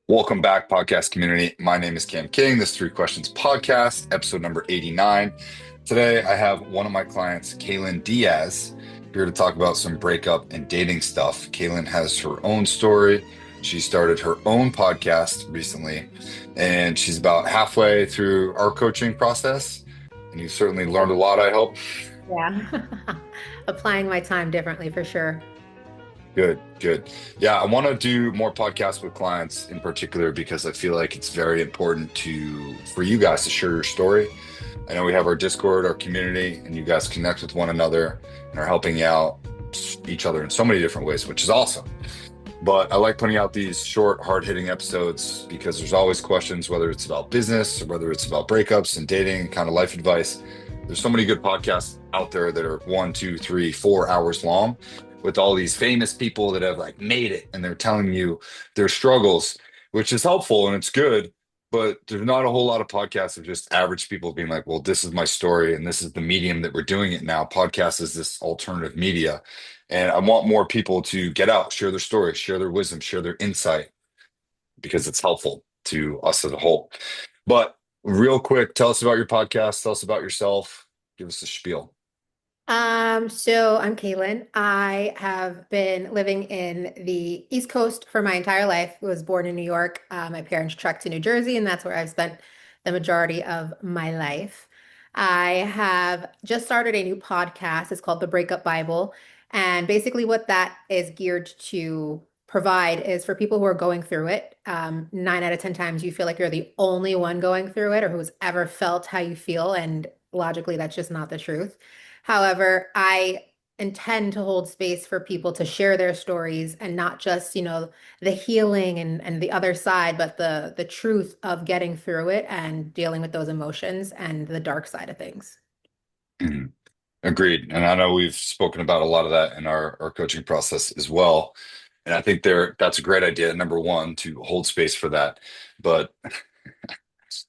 Welcome back, podcast community. My name is Cam King. This is Three Questions Podcast, episode number 89. Today, I have one of my clients, Kaylynn Diaz, here to talk about some breakup and dating stuff. Kaylynn has her own story. She started her own podcast recently, and she's about halfway through our coaching process. And you certainly learned a lot, I hope. Yeah. Applying my time differently for sure. Good, good. Yeah, I want to do more podcasts with clients in particular because I feel like it's very important for you guys to share your story. I know we have our Discord, our community, and you guys connect with one another and are helping out each other in so many different ways, which is awesome. But I like putting out these short, hard-hitting episodes because there's always questions, whether it's about business or whether it's about breakups and dating and kind of life advice. There's so many good podcasts out there that are 1, 2, 3, 4 hours long with all these famous people that have like made it and they're telling you their struggles, which is helpful and it's good. But there's not a whole lot of podcasts of just average people being like, well, this is my story and this is the medium that we're doing it now. Podcast is this alternative media. And I want more people to get out, share their story, share their wisdom, share their insight because it's helpful to us as a whole. But real quick, tell us about your podcast, tell us about yourself, give us a spiel. So I'm Kaylin. I have been living in the East Coast for my entire life. I was born in New York. My parents trekked to New Jersey, and that's where I've spent the majority of my life. I have just started a new podcast. It's called The Breakup Bible. And basically, what that is geared to provide is for people who are going through it. 9 out of 10 times, you feel like you're the only one going through it or who's ever felt how you feel. And logically, that's just not the truth. However, I intend to hold space for people to share their stories and not just, the healing and the other side, but the truth of getting through it and dealing with those emotions and the dark side of things. Mhm. Agreed. And I know we've spoken about a lot of that in our coaching process as well. And I think that's a great idea, number one, to hold space for that. But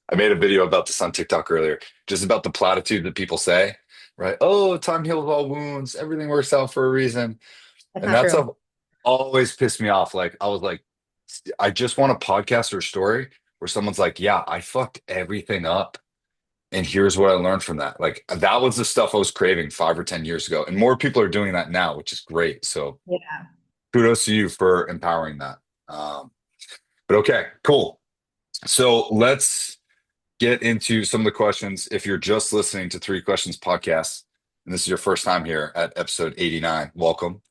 I made a video about this on TikTok earlier, just about the platitude that people say, right? Oh, time heals all wounds, everything works out for a reason. That's And not that's true. always pissed me off. Like I was like, I just want a podcast or a story where someone's like, yeah, I fucked everything up. And here's what I learned from that. Like that was the stuff I was craving 5 or 10 years ago. And more people are doing that now, which is great. So Yeah. kudos to you for empowering that. But okay, cool. So let's get into some of the questions. If you're just listening to Three Questions Podcast, and this is your first time here at episode 89, welcome.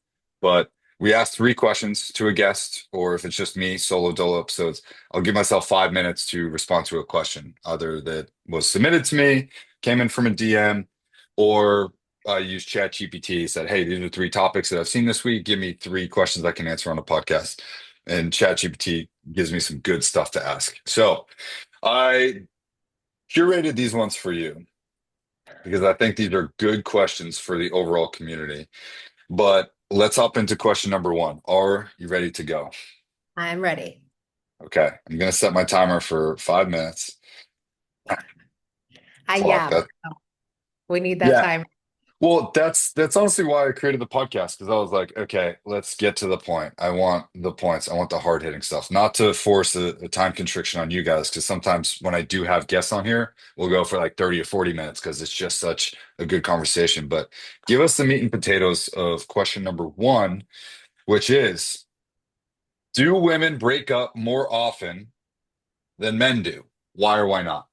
But we ask three questions to a guest, or if it's just me, solo dolo episodes, I'll give myself 5 minutes to respond to a question, either that was submitted to me, came in from a DM, or I used ChatGPT, said, hey, these are three topics that I've seen this week. Give me three questions I can answer on a podcast. And ChatGPT gives me some good stuff to ask. So I curated these ones for you because I think these are good questions for the overall community. But let's hop into question number one. Are you ready to go? I'm ready. Okay, I'm gonna set my timer for 5 minutes. Fuck Yeah, that. we need that Yeah. time. Well, that's honestly why I created the podcast because I was like, okay, let's get to the point. I want the points. I want the hard hitting stuff, not to force a time constriction on you guys. Because sometimes when I do have guests on here, we'll go for like 30 or 40 minutes because it's just such a good conversation. But give us the meat and potatoes of question number one, which is, do women break up more often than men do? Why or why not?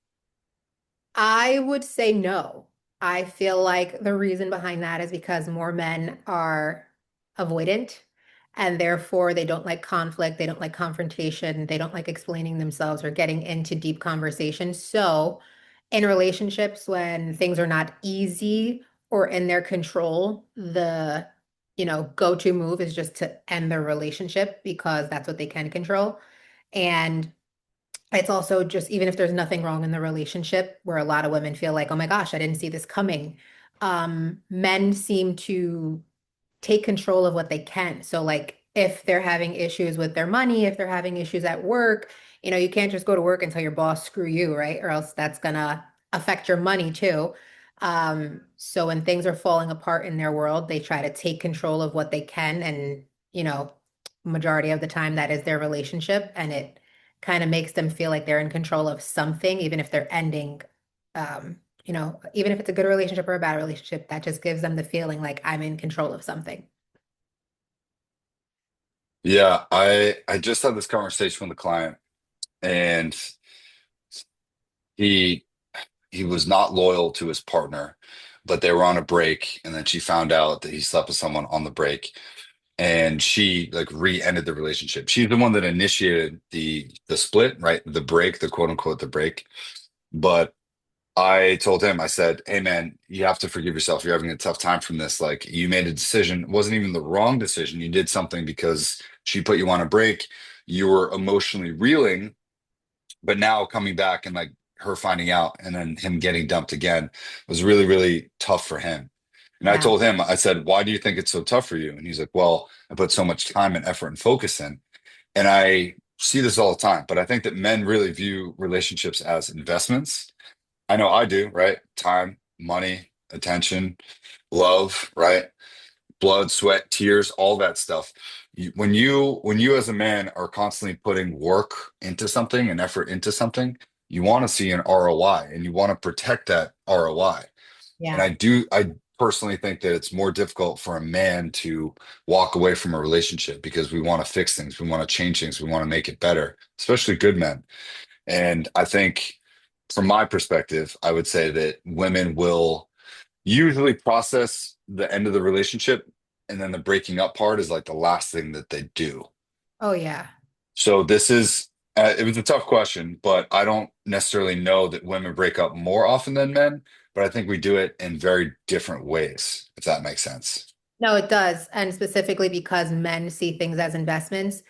I would say no. I feel like the reason behind that is because more men are avoidant and therefore they don't like conflict, they don't like confrontation, they don't like explaining themselves or getting into deep conversations. So, in relationships, when things are not easy or in their control, the go-to move is just to end the relationship because that's what they can control. And it's also just even if there's nothing wrong in the relationship, where a lot of women feel like, oh my gosh, I didn't see this coming. Men seem to take control of what they can. So, like, if they're having issues with their money, if they're having issues at work, you can't just go to work and tell your boss, screw you, right? Or else that's gonna affect your money too. So when things are falling apart in their world, they try to take control of what they can, and you know, majority of the time that is their relationship, and it kind of makes them feel like they're in control of something, even if they're ending, even if it's a good relationship or a bad relationship, that just gives them the feeling like I'm in control of something. Yeah, I just had this conversation with a client, and he he was not loyal to his partner, but they were on a break, and then she found out that he slept with someone on the break, and she like re-ended the relationship. She's the one that initiated the split, right? The break, the quote unquote the break. But I told him, I said, "Hey man, you have to forgive yourself. You're having a tough time from this. Like you made a decision. It wasn't even the wrong decision. You did something because she put you on a break. You were emotionally reeling, but now coming back and like her finding out and then him getting dumped again was really, really tough for him." And I Yeah. told him, I said, "Why do you think it's so tough for you?" And he's like, "Well, I put so much time and effort and focus in." And I see this all the time, but I think that men really view relationships as investments. I know I do, right? Time, money, attention, love, right? Blood, sweat, tears, all that stuff. When you as a man are constantly putting work into something and effort into something, you want to see an ROI and you want to protect that ROI. And Yeah. I personally think that it's more difficult for a man to walk away from a relationship because we want to fix things, we want to change things, we want to make it better, especially good men. And I think from my perspective, I would say that women will usually process the end of the relationship, and then the breaking up part is like the last thing that they do. Oh, yeah. So this is it was a tough question, but I don't necessarily know that women break up more often than men, but I think we do it in very different ways, if that makes sense. No, it does. And specifically because men see things as investments.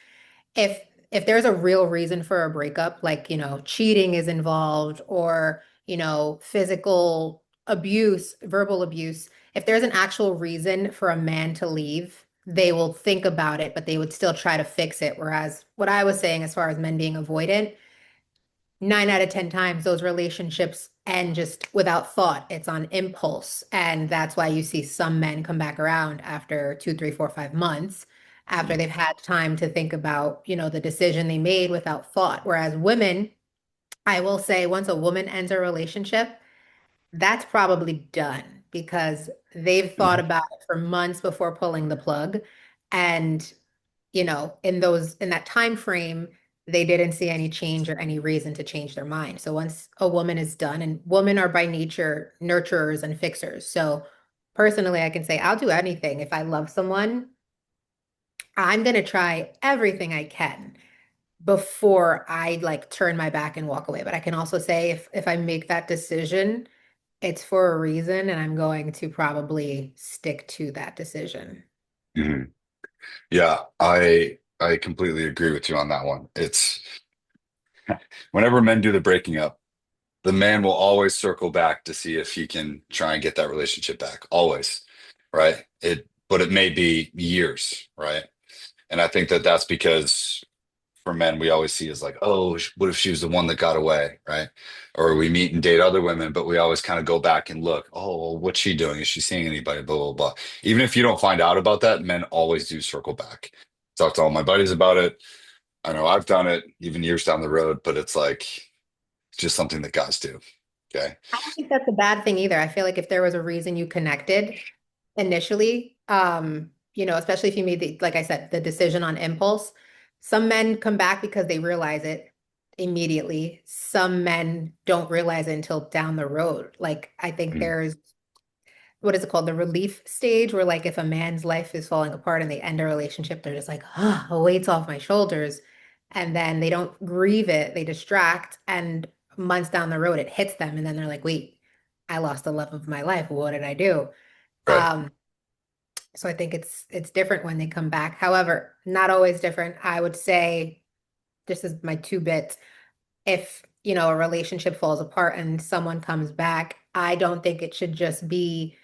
if if there's a real reason for a breakup, like, cheating is involved or, physical abuse, verbal abuse, if there's an actual reason for a man to leave, they will think about it, but they would still try to fix it. Whereas what I was saying, as far as men being avoidant, 9 out of 10 times those relationships end just without thought. It's on impulse. And that's why you see some men come back around after 2, 3, 4, 5 months, after Mhm. they've had time to think about, the decision they made without thought. Whereas women, I will say, once a woman ends a relationship, that's probably done because they've thought Mhm. about it for months before pulling the plug. And in that time frame, they didn't see any change or any reason to change their mind. So once a woman is done, and women are by nature nurturers and fixers. So personally, I can say I'll do anything. If I love someone, I'm gonna try everything I can before I like turn my back and walk away. But I can also say if I make that decision, it's for a reason, and I'm going to probably stick to that decision. Mhm. Yeah, I completely agree with you on that one. It's whenever men do the breaking up, the man will always circle back to see if he can try and get that relationship back. Always, right? But it may be years, right? And I think that that's because for men, we always see as like, oh, what if she was the one that got away, right? Or we meet and date other women, but we always kind of go back and look, oh, well, what's she doing? Is she seeing anybody? Blah, blah, blah. Even if you don't find out about that, men always do circle back. Talk to all my buddies about it. I know I've done it even years down the road, but it's like just something that guys do. Okay. I don't think that's a bad thing either. I feel like if there was a reason you connected initially, especially if you made like I said, the decision on impulse, some men come back because they realize it immediately. Some men don't realize it until down the road. Like I think Mm, there's what is it called? The relief stage where like if a man's life is falling apart and they end a relationship, they're just like, oh, a weight's off my shoulders. And then they don't grieve it, they distract, and months down the road it hits them, and then they're like, wait, I lost the love of my life. What did I do? right. Um, so I think it's different when they come back. However, not always different. I would say, this is my two bits. If, a relationship falls apart and someone comes back, I don't think it should just be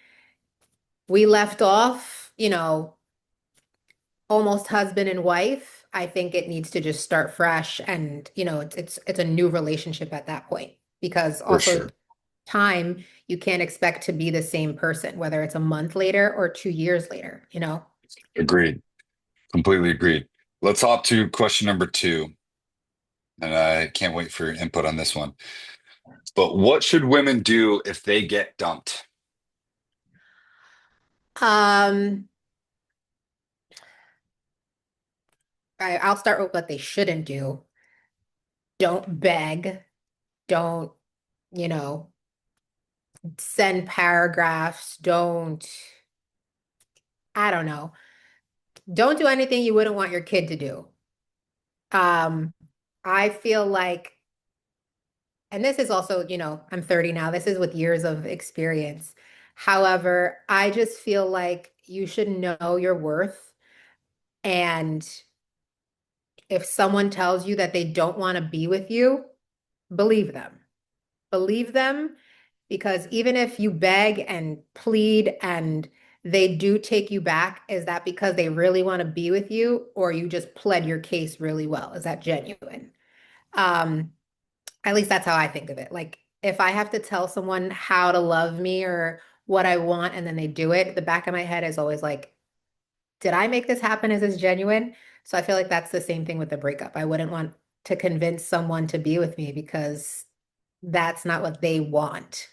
we left off, almost husband and wife. I think it needs to just start fresh, and it's a new relationship at that point, because For also sure. time, you can't expect to be the same person, whether it's a month later or 2 years later. Agreed. Completely agreed. Let's hop to question number two. and I can't wait for your input on this one. But what should women do if they get dumped? Um, I'll start with what they shouldn't do. Don't beg. Don't, you know, send paragraphs. I don't know. Don't do anything you wouldn't want your kid to do. Um, I feel like, and this is also, I'm 30 now. This is with years of experience. However, I just feel like you should know your worth. And if someone tells you that they don't want to be with you, believe them. Believe them because even if you beg and plead and they do take you back, is that because they really want to be with you or you just pled your case really well? Is that genuine? Um, at least that's how I think of it. Like if I have to tell someone how to love me or what I want and then they do it, the back of my head is always like, did I make this happen? Is this genuine? So I feel like that's the same thing with the breakup. I wouldn't want to convince someone to be with me because that's not what they want.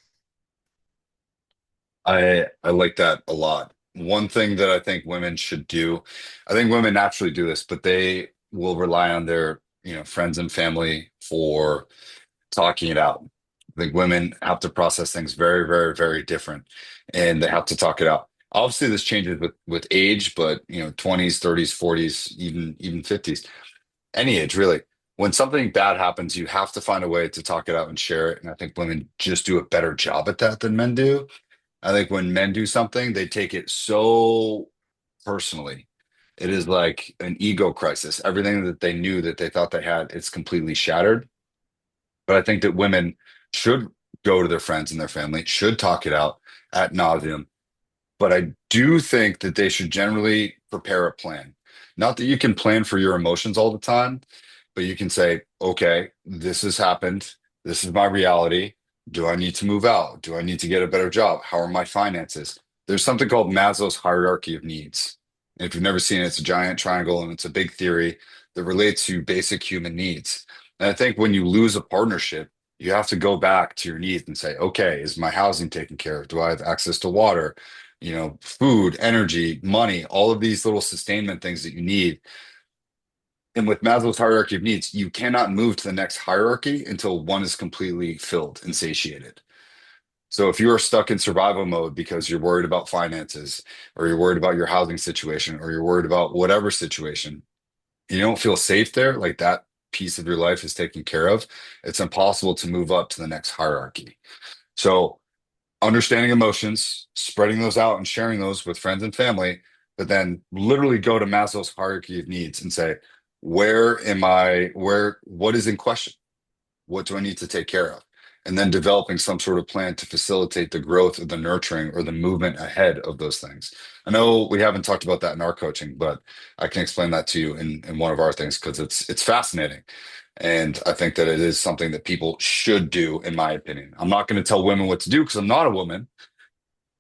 I like that a lot. One thing that I think women should do, I think women naturally do this, but they will rely on their, friends and family for talking it out. I think women have to process things very, very, very different, and they have to talk it out. Obviously, this changes with age, but 20s, 30s, 40s, even 50s, any age really. When something bad happens, you have to find a way to talk it out and share it. And I think women just do a better job at that than men do. I think when men do something, they take it so personally. It is like an ego crisis. Everything that they knew that they thought they had, it's completely shattered. But I think that women should go to their friends and their family, should talk it out at nauseum, but I do think that they should generally prepare a plan. Not that you can plan for your emotions all the time, but you can say, okay, this has happened. This is my reality. Do I need to move out? Do I need to get a better job? How are my finances? There's something called Maslow's hierarchy of needs. And if you've never seen it, it's a giant triangle and it's a big theory that relates to basic human needs. And I think when you lose a partnership, you have to go back to your needs and say, okay, is my housing taken care of? Do I have access to water? Food, energy, money, all of these little sustainment things that you need. And with Maslow's hierarchy of needs, you cannot move to the next hierarchy until one is completely filled and satiated. So if you are stuck in survival mode because you're worried about finances, or you're worried about your housing situation, or you're worried about whatever situation, you don't feel safe there, like that piece of your life is taken care of, it's impossible to move up to the next hierarchy. So understanding emotions, spreading those out and sharing those with friends and family, but then literally go to Maslow's hierarchy of needs and say, what is in question? What do I need to take care of? And then developing some sort of plan to facilitate the growth or the nurturing or the movement ahead of those things. I know we haven't talked about that in our coaching, but I can explain that to you in one of our things because it's fascinating. And I think that it is something that people should do, in my opinion. I'm not going to tell women what to do because I'm not a woman,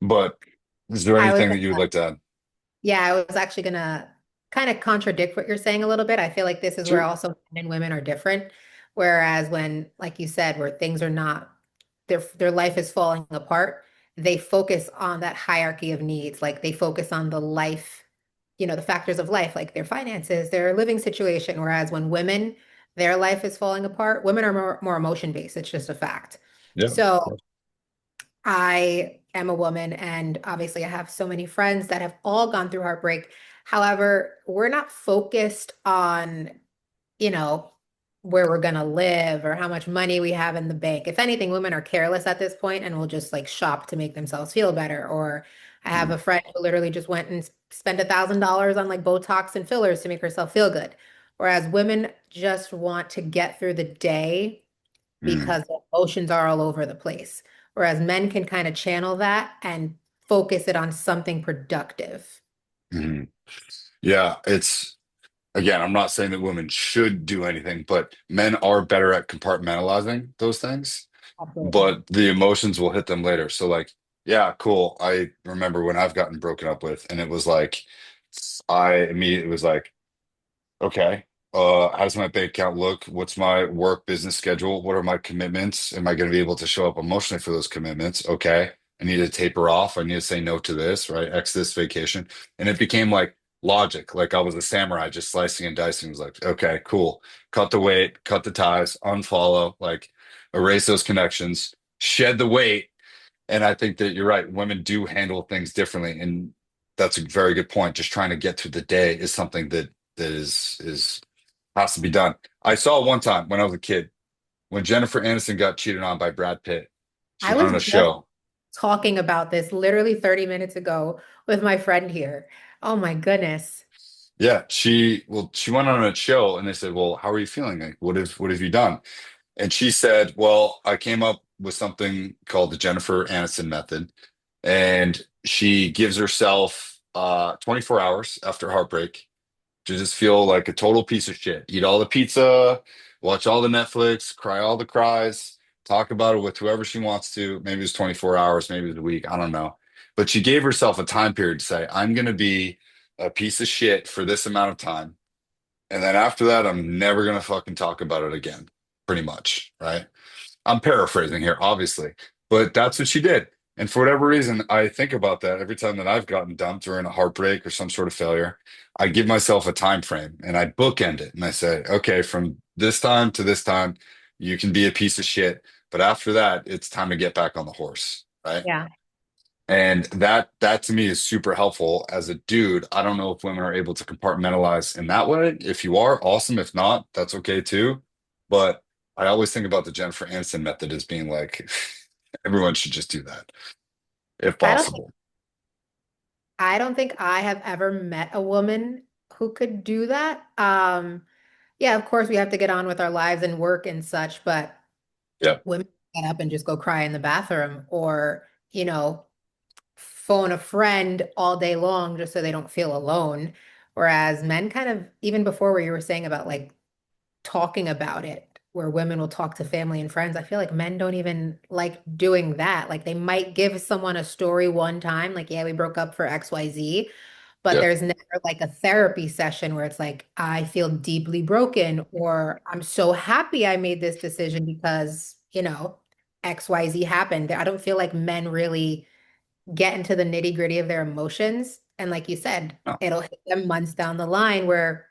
but is there I was anything that you would like to add? Yeah, I was actually gonna kind of contradict what you're saying a little bit. I feel like this is where Shoot. also men and women are different. Whereas when, like you said, where things are not, their life is falling apart, they focus on that hierarchy of needs. Like they focus on the life, the factors of life, like their finances, their living situation. Whereas when women, their life is falling apart, women are more emotion based. It's just a fact. Yeah, of So course. I am a woman, and obviously, I have so many friends that have all gone through heartbreak. However, we're not focused on, you know, where we're gonna live or how much money we have in the bank. If anything, women are careless at this point and will just like shop to make themselves feel better. Or I have Mm, a friend who literally just went and spent $1,000 on like Botox and fillers to make herself feel good. Whereas women just want to get through the day mm, because the emotions are all over the place. Whereas men can kind of channel that and focus it on something productive. mm. Yeah, it's again, I'm not saying that women should do anything, but men are better at compartmentalizing those things, Absolutely. but the emotions will hit them later. So, like, yeah, cool. I remember when I've gotten broken up with, and it was like, I immediately was like, okay. How does my bank account look? What's my work business schedule? What are my commitments? Am I going to be able to show up emotionally for those commitments? Okay. I need to taper off. I need to say no to this, right? X this vacation. And it became like logic. Like I was a samurai just slicing and dicing. It was like, okay, cool. Cut the weight, cut the ties, unfollow, like erase those connections, shed the weight. And I think that you're right. Women do handle things differently. And that's a very good point. Just trying to get through the day is something that is has to be done. I saw one time when I was a kid when Jennifer Aniston got cheated on by Brad Pitt. She I went was on a just show. talking about this literally 30 minutes ago with my friend here. Oh my goodness. Yeah, she went on a show and they said, "Well, how are you feeling? Like, what have you done?" And she said, "Well, I came up with something called the Jennifer Aniston method." And she gives herself 24 hours after heartbreak to just feel like a total piece of shit. Eat all the pizza, watch all the Netflix, cry all the cries, talk about it with whoever she wants to. Maybe it's 24 hours, maybe it's a week, I don't know. But she gave herself a time period to say, I'm going to be a piece of shit for this amount of time. And then after that, I'm never going to fucking talk about it again, pretty much, right? I'm paraphrasing here, obviously, but that's what she did. And for whatever reason, I think about that every time that I've gotten dumped during a heartbreak or some sort of failure. I give myself a time frame and I bookend it and I say, okay, from this time to this time, you can be a piece of shit. But after that, it's time to get back on the horse, right? Yeah. And that to me is super helpful as a dude. I don't know if women are able to compartmentalize in that way. If you are, awesome. If not, that's okay too. But I always think about the Jennifer Aniston method as being like everyone should just do that if I don't possible. I don't think I have ever met a woman who could do that. Yeah, of course we have to get on with our lives and work and such, but Yeah, women get up and just go cry in the bathroom or, phone a friend all day long just so they don't feel alone. Whereas men kind of, even before where you were saying about like talking about it, where women will talk to family and friends, I feel like men don't even like doing that. Like they might give someone a story one time, like, yeah, we broke up for XYZ, but yeah. there's never like a therapy session where it's like, I feel deeply broken, or I'm so happy I made this decision because, XYZ happened. I don't feel like men really get into the nitty-gritty of their emotions. And like you said, No. it'll hit them months down the line where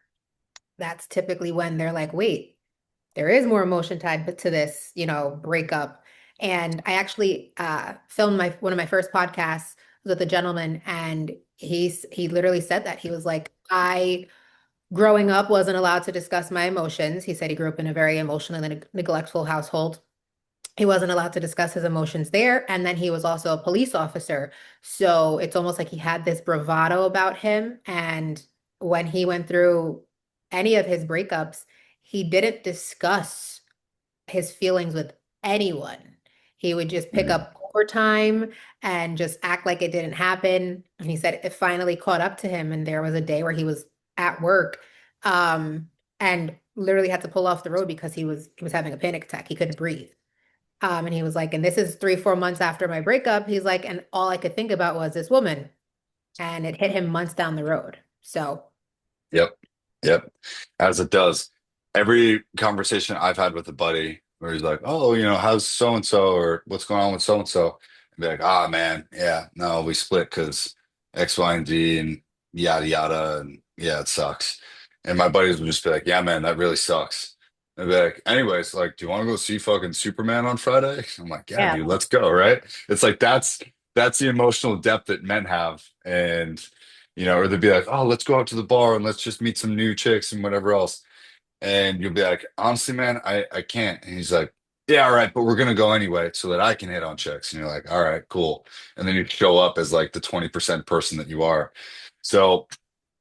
that's typically when they're like, wait, there is more emotion tied to this, breakup. And I actually filmed my one of my first podcasts with a gentleman, and he literally said that. He was like, I growing up wasn't allowed to discuss my emotions. He said he grew up in a very emotionally neglectful household. He wasn't allowed to discuss his emotions there. And then he was also a police officer. So it's almost like he had this bravado about him. And when he went through any of his breakups, he didn't discuss his feelings with anyone. He would just pick Mm, up overtime and just act like it didn't happen. And he said it finally caught up to him. And there was a day where he was at work, and literally had to pull off the road because he was having a panic attack. He couldn't breathe. And he was like, and this is 3, 4 months after my breakup. He's like, and all I could think about was this woman. And it hit him months down the road. So, yep. Yep. As it does. Every conversation I've had with a buddy where he's like, oh, how's so and so or what's going on with so and so? And be like, ah, man, yeah, no, we split because X, Y, and Z and yada, yada. And yeah, it sucks. And my buddies would just be like, yeah, man, that really sucks. And be like, anyways, like, do you want to go see fucking Superman on Friday? I'm like, yeah, yeah. dude, let's go, right? It's like that's the emotional depth that men have. And or they'd be like, oh, let's go out to the bar and let's just meet some new chicks and whatever else. And you'll be like, honestly, man, I can't. And he's like, yeah, all right, but we're gonna go anyway so that I can hit on chicks. And you're like, all right, cool. And then you show up as like the 20% person that you are. So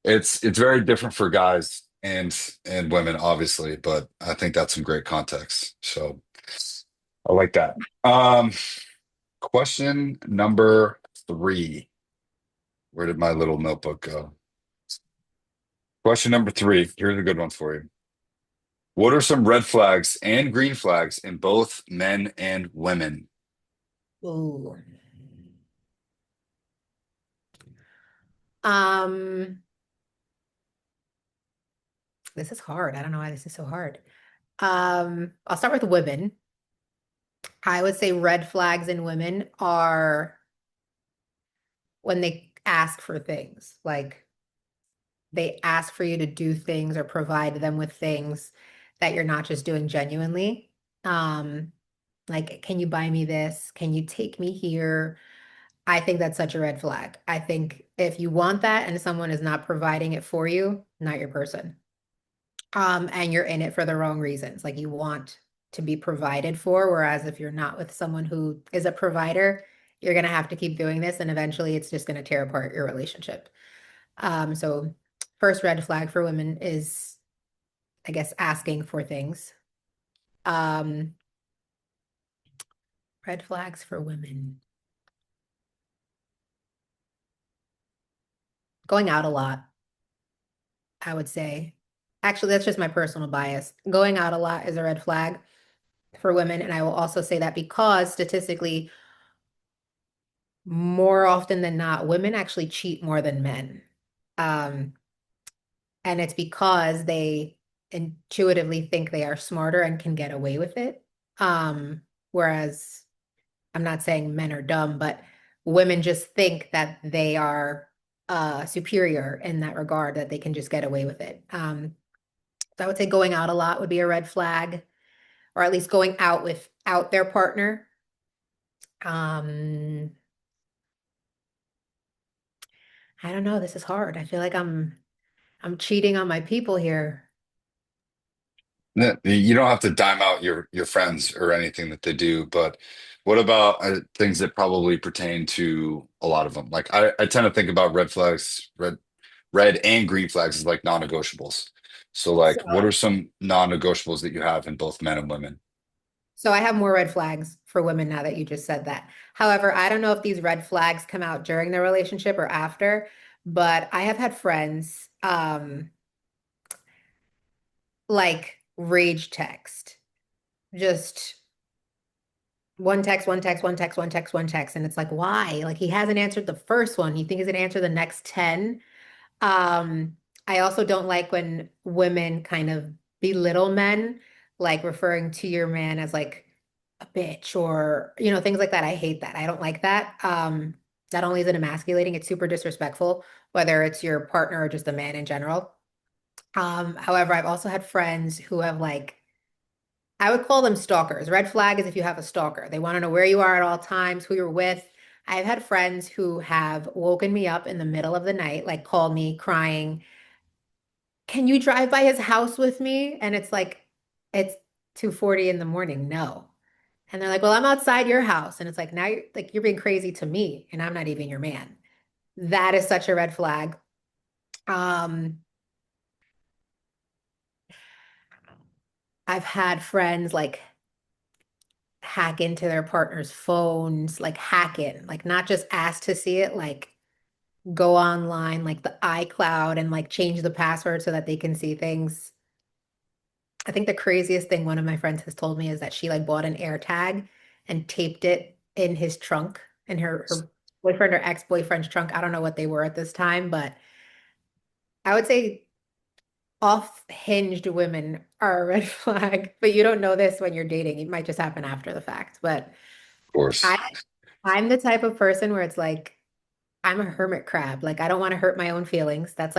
it's very different for guys and women, obviously, but I think that's some great context. So I like that. Question number three. Where did my little notebook go? Question number three. Here's a good one for you. What are some red flags and green flags in both men and women? Ooh. Um, This is hard. I don't know why this is so hard. I'll start with women. I would say red flags in women are when they ask for things, like they ask for you to do things or provide them with things that you're not just doing genuinely. Um, like, can you buy me this? Can you take me here? I think that's such a red flag. I think if you want that and someone is not providing it for you, not your person. And you're in it for the wrong reasons. Like you want to be provided for, whereas if you're not with someone who is a provider, you're gonna have to keep doing this, and eventually it's just gonna tear apart your relationship. So first red flag for women is, I guess, asking for things. Um, red flags for women. Going out a lot, I would say. Actually, that's just my personal bias. Going out a lot is a red flag for women, and I will also say that because statistically, more often than not, women actually cheat more than men. Um, and it's because they intuitively think they are smarter and can get away with it. Whereas I'm not saying men are dumb, but women just think that they are superior in that regard, that they can just get away with it. So I would say going out a lot would be a red flag, or at least going out without their partner. Um, I don't know. This is hard. I feel like I'm cheating on my people here. You don't have to dime out your friends or anything that they do, but what about things that probably pertain to a lot of them? Like I tend to think about red flags, red and green flags as like non-negotiables. So So, like what are some non-negotiables that you have in both men and women? so I have more red flags for women now that you just said that. However, I don't know if these red flags come out during the relationship or after, but I have had friends like rage text, just one text, one text, one text, one text, one text. And it's like, why? Like he hasn't answered the first one. You think he's gonna answer the next 10? I also don't like when women kind of belittle men, like referring to your man as like a bitch or, things like that. I hate that. I don't like that. Not only is it emasculating, it's super disrespectful, whether it's your partner or just a man in general. However, I've also had friends who have like, I would call them stalkers. Red flag is if you have a stalker. They want to know where you are at all times, who you're with. I've had friends who have woken me up in the middle of the night, like called me crying, can you drive by his house with me? And it's like, it's 2:40 in the morning. No. And they're like, well, I'm outside your house. And it's like, now you're being crazy to me and I'm not even your man. That is such a red flag. Um, I've had friends like hack into their partner's phones, like hack it, like not just ask to see it, like go online, like the iCloud and like change the password so that they can see things. I think the craziest thing one of my friends has told me is that she like bought an air tag and taped it in his trunk, in her boyfriend or ex-boyfriend's trunk. I don't know what they were at this time, but I would say off-hinged women are a red flag. But you don't know this when you're dating. It might just happen after the fact. But Of course. I I'm the type of person where it's like I'm a hermit crab. Like I don't want to hurt my own feelings. That's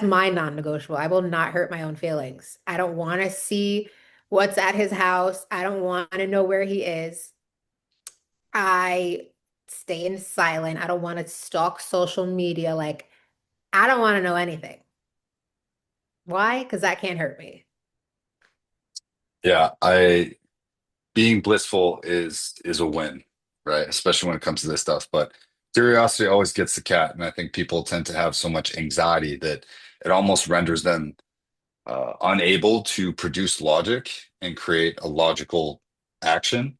my non-negotiable. I will not hurt my own feelings. I don't want to see what's at his house. I don't want to know where he is. I stay in silent. I don't want to stalk social media. Like I don't want to know anything. Why? Because that can't hurt me. Yeah, I being blissful is a win, right? Especially when it comes to this stuff. But curiosity always gets the cat, and I think people tend to have so much anxiety that it almost renders them unable to produce logic and create a logical action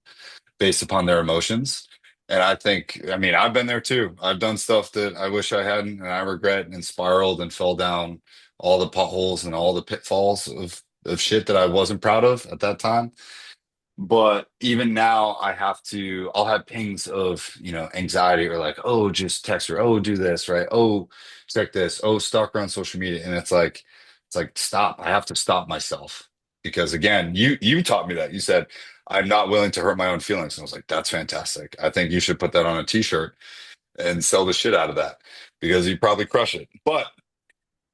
based upon their emotions. And I think, I mean, I've been there too. I've done stuff that I wish I hadn't, and I regret and spiraled and fell down all the potholes and all the pitfalls of shit that I wasn't proud of at that time. But even now, I'll have pings of, anxiety or like, oh, just text her, oh, do this, right? Oh, check this, oh, stalk her on social media. And it's like, It's like, stop. I have to stop myself because again, you taught me that. You said, I'm not willing to hurt my own feelings. And I was like, that's fantastic. I think you should put that on a t-shirt and sell the shit out of that because you probably crush it. But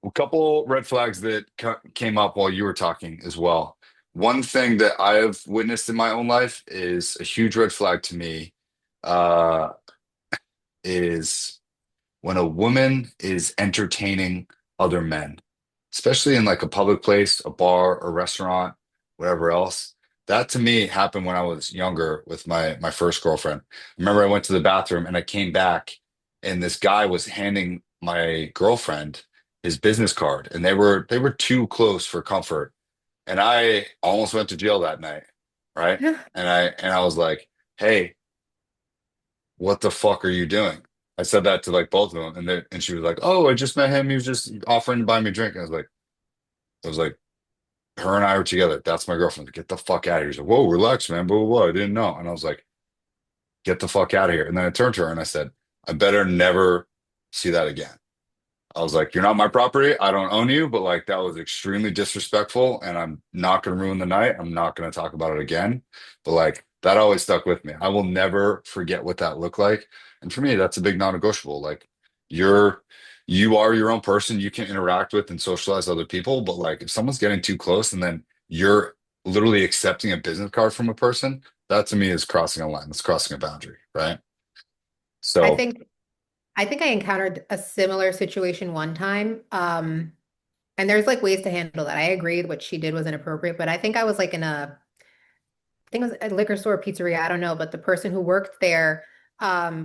a couple red flags that came up while you were talking as well. One thing that I have witnessed in my own life is a huge red flag to me, uh, is when a woman is entertaining other men, especially in like a public place, a bar, a restaurant, whatever else. That to me happened when I was younger with my first girlfriend. I remember I went to the bathroom and I came back and this guy was handing my girlfriend his business card and they were too close for comfort. And I almost went to jail that night, right? And I was like, "Hey, what the fuck are you doing?" I said that to like both of them, and she was like, "Oh, I just met him. He was just offering to buy me a drink." And I was like, her and I were together. That's my girlfriend. Get the fuck out of here. She's like, "Whoa, relax, man. Blah, blah, blah. I didn't know." And I was like, "Get the fuck out of here." And then I turned to her and I said, "I better never see that again." I was like, "You're not my property. I don't own you, but like that was extremely disrespectful and I'm not going to ruin the night. I'm not going to talk about it again." But like that always stuck with me. I will never forget what that looked like. And for me, that's a big non-negotiable. Like you're you are your own person. You can interact with and socialize other people, but like if someone's getting too close and then you're literally accepting a business card from a person, that to me is crossing a line. That's crossing a boundary, right? I So think I think I encountered a similar situation one time. And there's like ways to handle that. I agree what she did was inappropriate, but I think I was like in I think it was a liquor store, pizzeria, I don't know, but the person who worked there,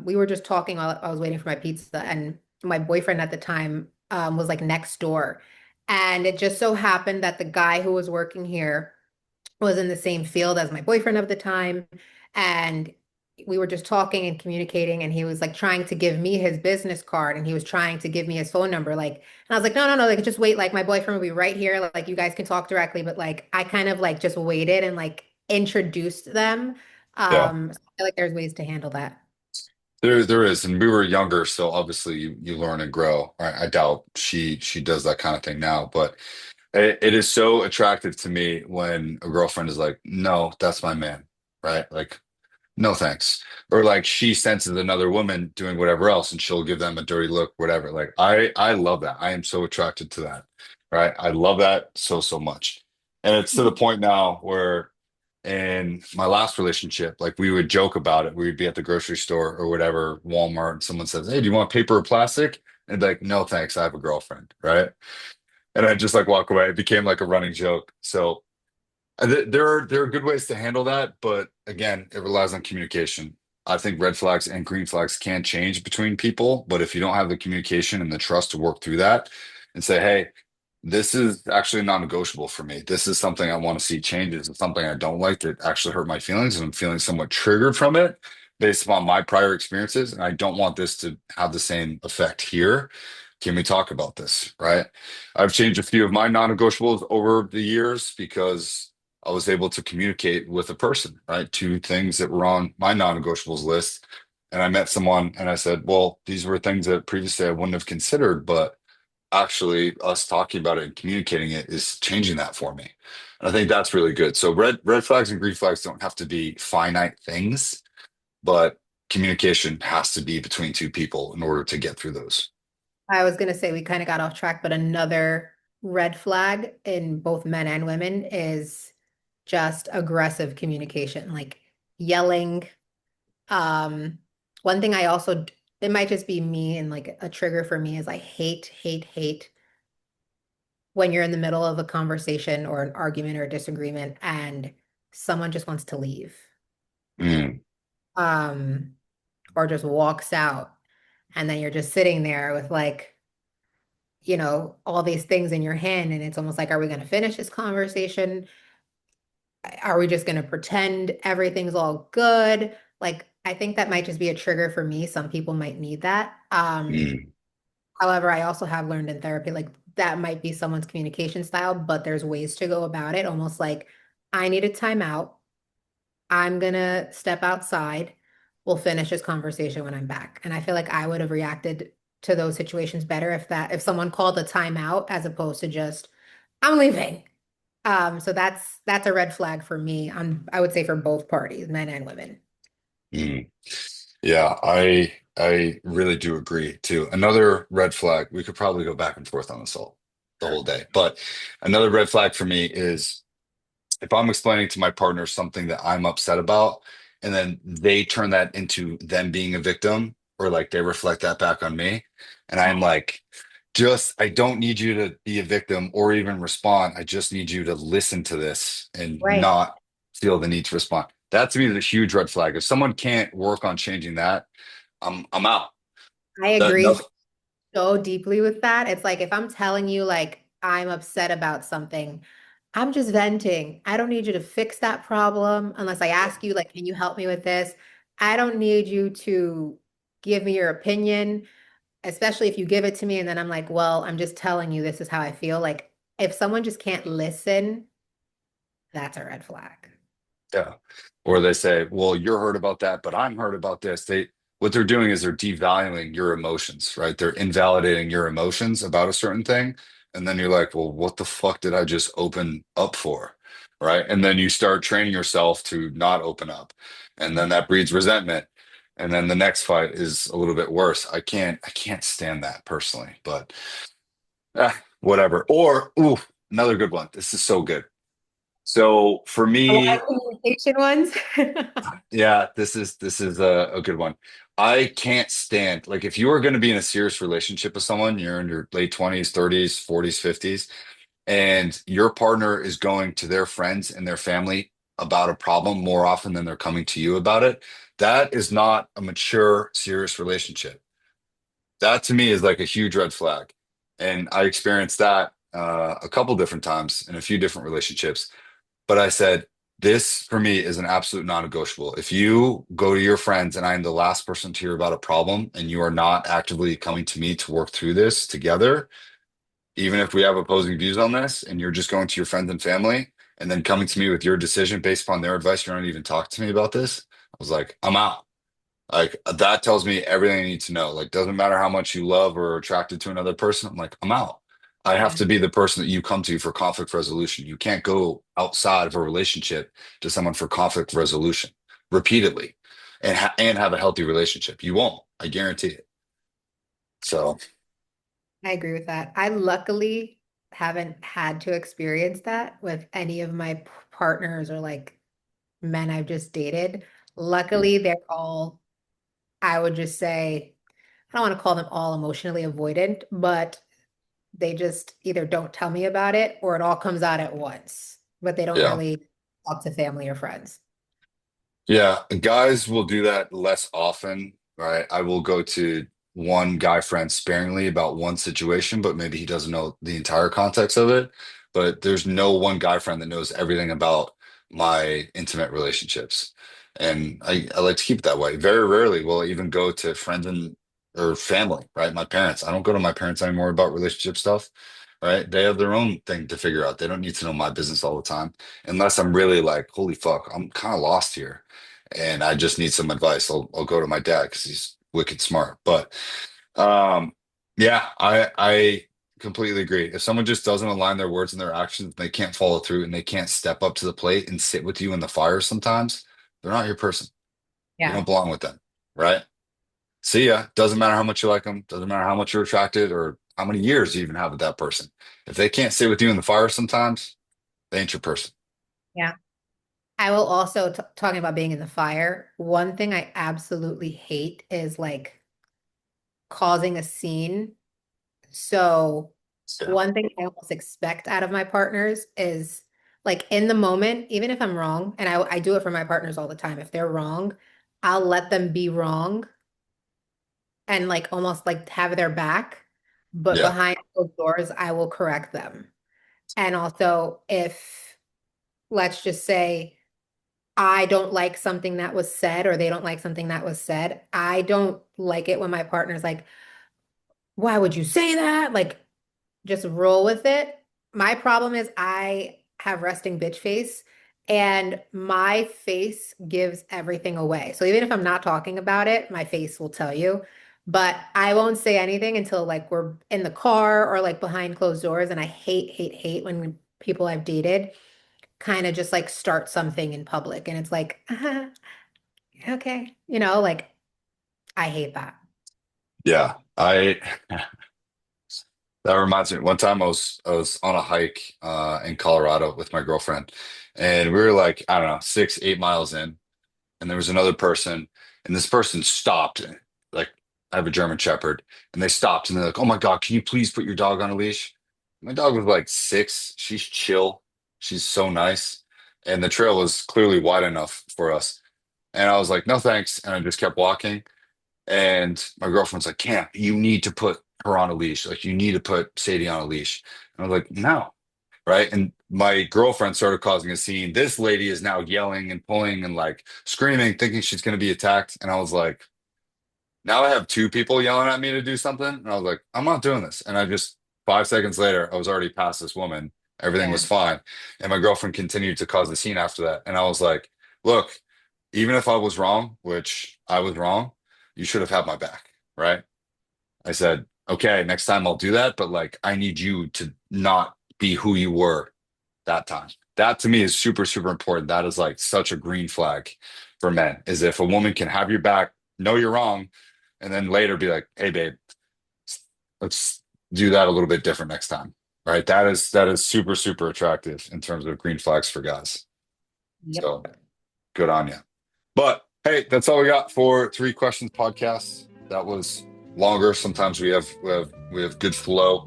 we were just talking while I was waiting for my pizza, and my boyfriend at the time was like next door. And it just so happened that the guy who was working here was in the same field as my boyfriend of the time. And we were just talking and communicating, and he was like trying to give me his business card and he was trying to give me his phone number. Like, and I was like, no, no, no, like just wait, like my boyfriend will be right here. Like you guys can talk directly. But like I kind of like just waited and like introduced them. yeah. So I feel like there's ways to handle that. There is, and we were younger, so obviously you learn and grow. I doubt she does that kind of thing now, but it is so attractive to me when a girlfriend is like, "No, that's my man," right? Like, "No, thanks," or like she senses another woman doing whatever else, and she'll give them a dirty look, whatever. Like, I love that. I am so attracted to that, right? I love that so much, and it's to the point now where in my last relationship, like we would joke about it. We would be at the grocery store or whatever, Walmart, and someone says, "Hey, do you want paper or plastic?" And I'd be like, "No, thanks. I have a girlfriend." Right. And I just like walk away. It became like a running joke. So there are good ways to handle that, but again, it relies on communication. I think red flags and green flags can change between people, but if you don't have the communication and the trust to work through that and say, "Hey, this is actually non-negotiable for me. This is something I want to see changes. It's something I don't like that actually hurt my feelings, and I'm feeling somewhat triggered from it based upon my prior experiences, and I don't want this to have the same effect here. Can we talk about this?" Right? I've changed a few of my non-negotiables over the years because I was able to communicate with a person, right? Two things that were on my non-negotiables list. And I met someone and I said, "Well, these were things that previously I wouldn't have considered, but actually us talking about it and communicating it is changing that for me." And I think that's really good. So red flags and green flags don't have to be finite things, but communication has to be between two people in order to get through those. I was gonna say we kind of got off track, but another red flag in both men and women is just aggressive communication, like yelling. Um, One thing I also, it might just be me and like a trigger for me is I hate when you're in the middle of a conversation or an argument or a disagreement and someone just wants to leave. Mm, Um, or just walks out and then you're just sitting there with like, all these things in your hand and it's almost like, are we going to finish this conversation? Are we just going to pretend everything's all good? Like, I think that might just be a trigger for me. Some people might need that. mm, However, I also have learned in therapy, like that might be someone's communication style, but there's ways to go about it. Almost like I need a timeout. I'm gonna step outside. We'll finish this conversation when I'm back. And I feel like I would have reacted to those situations better if someone called a timeout as opposed to just I'm leaving. So that's a red flag for me on I would say for both parties, men and women. Mm. Yeah, I really do agree too. Another red flag, we could probably go back and forth on this all the whole day, but another red flag for me is if I'm explaining to my partner something that I'm upset about, and then they turn that into them being a victim, or like they reflect that back on me, and I'm like, I don't need you to be a victim or even respond. I just need you to listen to this and Right. not feel the need to respond. That to me is a huge red flag. If someone can't work on changing that, I'm out. I That agree nothing. so deeply with that. It's like if I'm telling you like I'm upset about something, I'm just venting. I don't need you to fix that problem unless I ask you like, can you help me with this? I don't need you to give me your opinion, especially if you give it to me and then I'm like, well, I'm just telling you this is how I feel. Like if someone just can't listen, that's a red flag. Yeah. Or they say, well, you're hurt about that, but I'm hurt about this. What they're doing is they're devaluing your emotions, right? They're invalidating your emotions about a certain thing. And then you're like, well, what the fuck did I just open up for? Right. And then you start training yourself to not open up. And then that breeds resentment. And then the next fight is a little bit worse. I can't stand that personally, but whatever. Or, ooh, another good one. This is so good. So for A lot of me, communication ones. yeah, this is a good one. I can't stand like if you are going to be in a serious relationship with someone, you're in your late 20s, 30s, 40s, 50s, and your partner is going to their friends and their family about a problem more often than they're coming to you about it. That is not a mature, serious relationship. That to me is like a huge red flag. And I experienced that a couple different times in a few different relationships. But I said, this for me is an absolute non-negotiable. If you go to your friends and I am the last person to hear about a problem and you are not actively coming to me to work through this together, even if we have opposing views on this and you're just going to your friends and family and then coming to me with your decision based upon their advice, you're not even talking to me about this. I was like, I'm out. Like that tells me everything I need to know. Like doesn't matter how much you love or are attracted to another person. I'm like, I'm out. I have Yeah, to be the person that you come to for conflict resolution. You can't go outside of a relationship to someone for conflict resolution repeatedly and have a healthy relationship. You won't. I guarantee it. So, I agree with that. I luckily haven't had to experience that with any of my partners or like men I've just dated. Luckily, they're all, I would just say, I don't want to call them all emotionally avoidant, but they just either don't tell me about it or it all comes out at once, but they don't yeah. really talk to family or friends. Yeah, guys will do that less often, right? I will go to one guy friend sparingly about one situation, but maybe he doesn't know the entire context of it. But there's no one guy friend that knows everything about my intimate relationships. And I like to keep it that way. Very rarely will I even go to friends and or family, right? My parents. I don't go to my parents anymore about relationship stuff, right? They have their own thing to figure out. They don't need to know my business all the time unless I'm really like, holy fuck, I'm kind of lost here and I just need some advice. I'll go to my dad because he's wicked smart. But um, yeah, I completely agree. If someone just doesn't align their words and their actions, they can't follow through and they can't step up to the plate and sit with you in the fire sometimes, they're not your person. You Yeah. don't belong with them, right? See ya. Doesn't matter how much you like them, doesn't matter how much you're attracted or how many years you even have with that person. If they can't sit with you in the fire sometimes, they ain't your person. Yeah. I will also, talking about being in the fire, one thing I absolutely hate is like causing a scene. So, Yeah. one thing I almost expect out of my partners is like in the moment, even if I'm wrong, and I do it for my partners all the time, if they're wrong, I'll let them be wrong and like almost like have their back. But Yeah. behind closed doors, I will correct them. And also, if let's just say, I don't like something that was said or they don't like something that was said. I don't like it when my partner's like, why would you say that? Like, just roll with it. My problem is I have resting bitch face and my face gives everything away. So even if I'm not talking about it, my face will tell you. But I won't say anything until like we're in the car or like behind closed doors. And I hate, hate, hate when people I've dated kind of just like start something in public. And it's like, okay, like I hate that. Yeah, I that reminds me. One time I was on a hike in Colorado with my girlfriend, and we were like, I don't know, 6, 8 miles in, and there was another person, and this person stopped. Like, I have a German Shepherd, and they stopped, and they're like, "Oh my God, can you please put your dog on a leash?" My dog was like 6. She's chill. She's so nice, and the trail was clearly wide enough for us. And I was like, "No, thanks," and I just kept walking. And my girlfriend's like, Camp, you need to put her on a leash. Like, you need to put Sadie on a leash. And I was like, no. Right. And my girlfriend started causing a scene. This lady is now yelling and pulling and like screaming, thinking she's going to be attacked. And I was like, now I have two people yelling at me to do something. And I was like, I'm not doing this. And I just, 5 seconds later, I was already past this woman. Everything Yeah. was fine. And my girlfriend continued to cause the scene after that. And I was like, look, even if I was wrong, which I was wrong, you should have had my back. Right. I said, okay, next time I'll do that. But like, I need you to not be who you were that time. That to me is super, super important. That is like such a green flag for men, is if a woman can have your back, know you're wrong, and then later be like, hey, babe, let's do that a little bit different next time. Right. That is super, super attractive in terms of green flags for guys. Yep. So good on you. But hey, that's all we got for Three Questions podcast. That was longer. Sometimes we have good flow.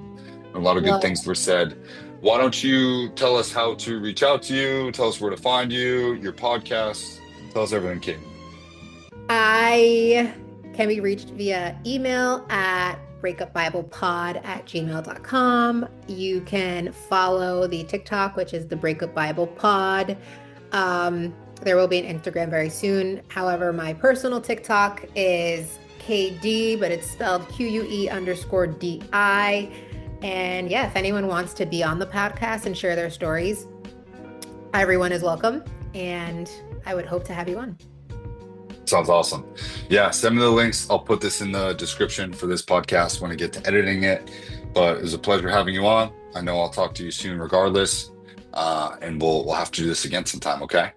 A lot of good Well, things were said. Why don't you tell us how to reach out to you? Tell us where to find you, your podcast. Tell us everything, Kate. I can be reached via email at breakupbiblepod@gmail.com. You can follow the TikTok, which is the Breakup Bible Pod. There will be an Instagram very soon. However, my personal TikTok is KD, but it's spelled QUE_DI. And yeah, if anyone wants to be on the podcast and share their stories, everyone is welcome. And I would hope to have you on. Sounds awesome. Yeah, send me the links. I'll put this in the description for this podcast when I get to editing it. But it was a pleasure having you on. I know I'll talk to you soon regardless. And we'll have to do this again sometime, okay?